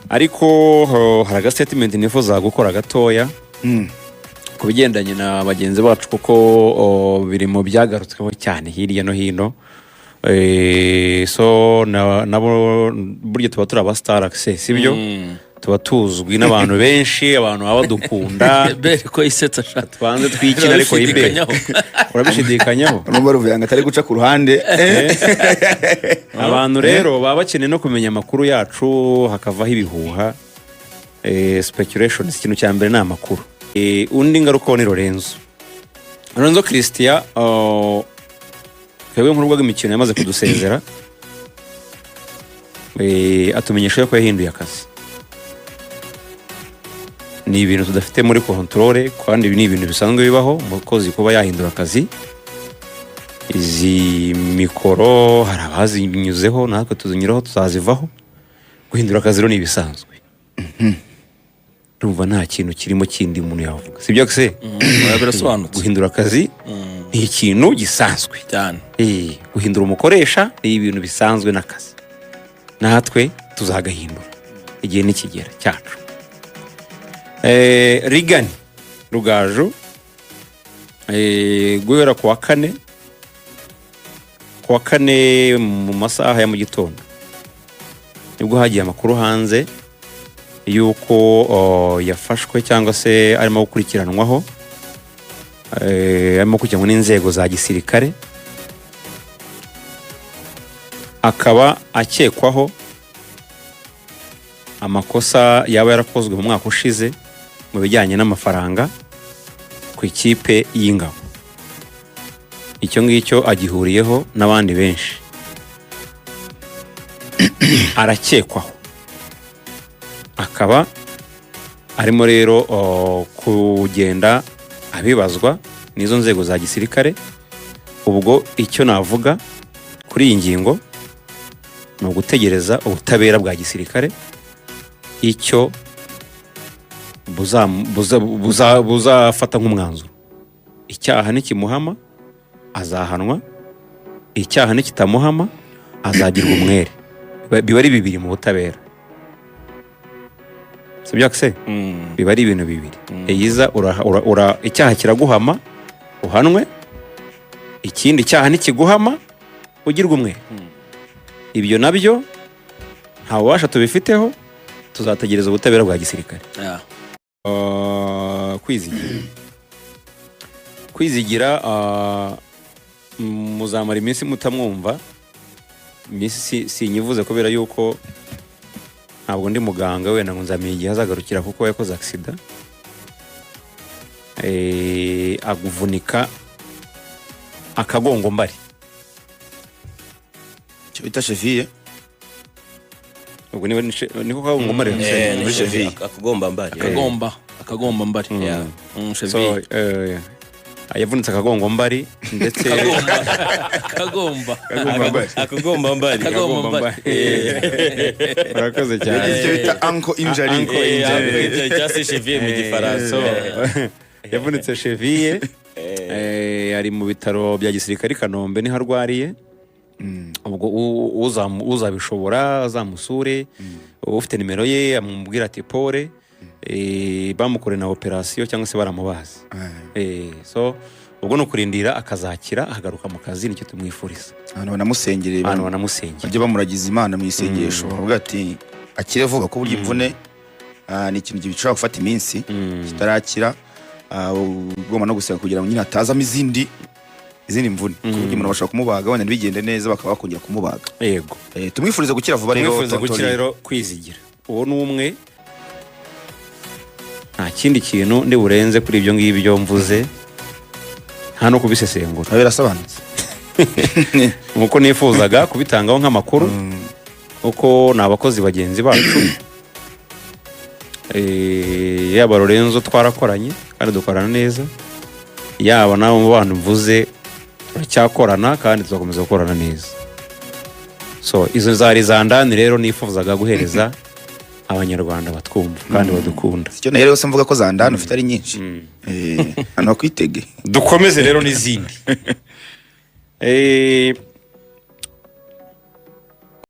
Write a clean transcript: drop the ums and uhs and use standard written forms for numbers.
ariko hari agastatement nifuza gukora gatoya ku bigendanye na bagenzi bacu kuko biri mu byagarutsweho cyane hirya no hino. So nabo buryo tuba turi aba star access sibyo tuba tuzwi n'abantu benshi abantu baba dukunda bere ko isetsa shati twanze twikira ariko ibe urabishidikanyaho numva ruvuyanga atari guca ku ruhande abantu rero baba bakeneye no kumenya amakuru yacu hakavaho ibihuha speculation ikintu cya mbere ni amakuru. Undi ngaruko ni Lorenzo Christian twebwe nk'urugo rw'imikino yamaze kudusezera atumenyesha ko yahinduye akazi. Ni ibintu tudafite muri controle kandi ni ibintu bisanzwe bibaho umukozi kuba yahindura akazi. Izi mikoro hari abazinyuzeho natwe tuzinyuraho tuzazivaho. Guhindura akazi rero ni ibisanzwe. Rumva nta kintu kirimo kindi umuntu yavuga sibyo se birasobanutse. Guhindura akazi ni ikintu gisanzwe cyane. Guhindura umukoresha ni ibintu bisanzwe n'akazi natwe tuzagahindura igihe nikigera cyacu. Rigani Rugaju guhera kuwa kane mu masaha ya mu gitondo nibwo hagiye amakuru hanze yuko yafashwe cyangwa se arimo gukurikiranwaho arimo kujyanwa n'inzego za gisirikare akaba akekwaho amakosa yaba yarakozwe mu mwaka ushize mu bijyanye n'amafaranga ku ikipe y'ingabo. Icyo ngicyo agihuriyeho n'abandi benshi arakekwaho akaba arimo rero kugenda abibazwa n'izo nzego za gisirikare. Ubwo icyo navuga kuri iyi ngingo ni ugutegereza ubutabera bwa gisirikare icyo buzafata nk'umwanzuro. Icyaha nikimuhama azahanwa, icyaha nikitamuhama azagirwa umwere. Biba ari bibiri mu butabera sibyo se biba ari ibintu bibiri. Eyiza icyaha kiraguhama uhanwe, ikindi cyaha nikiguhama ugirwa umwere. Ibyo nabyo nta bubasha tubifiteho, tuzategereza ubutabera bwa gisirikare. Kwizigira muzamara iminsi mutamwumva. Iminsi sinyivuze kubera yuko ntabwo ndi muganga wenda ngo nzamenye igihe azagarukira kuko yakoze accident. Aguvunika akagongo mbari cyo bita cheville. Ubwo niko kagongo mbari muri cheville akagomba mbari so yavunitse akagongo mbari ndetse akagomba mbari urakoze cyane. Icyo bita ankle injury cyase cheville mu gifaransa. Yavunitse cheville ari mu bitaro bya gisirikare i Kanombe niho arwariye. Ubwo uzabishobora azamusure ufite nimero ye amubwira ati pole bamukore na operation cyangwa se baramubaza. So ubwo no kurindira akazakira ahagaruka mu kazi nicyo tumwifuriza. Abantu banamusengereye bajye bamuragiza Imana mu isengesho bavuga ati akire vuba ko burya imvune ni ikintu gishobora gufata iminsi kitarakira. Ugomba no gusenga kugira ngo nyine atazamo izindi mvune kuko umuntu bashaka kumubaga wenda bigende neza bakaba bakongera kumubaga. Yego tumwifuriza gukira vuba rero Kwizigira uwo numwe nta kindi kintu ndi burenze kuri ibyo ngibyo mvuze nta no kubisesengura. Birasobanutse nkuko nifuzaga kubitangaho nk'amakuru uko nabakozi bagenzi bacu yaba Lorenzo twarakoranye kandi dukorana neza, yaba nawe mu bantu mvuze turacyakorana kandi tuzakomeza gukorana neza. So izo zari zandani rero nifuzaga guhereza abanyarwanda batwumva kandi badukunda. Icyo nahere yose mvuga ko zandani ufite ari nyinshi hano kwitege. Dukomeze rero n'izindi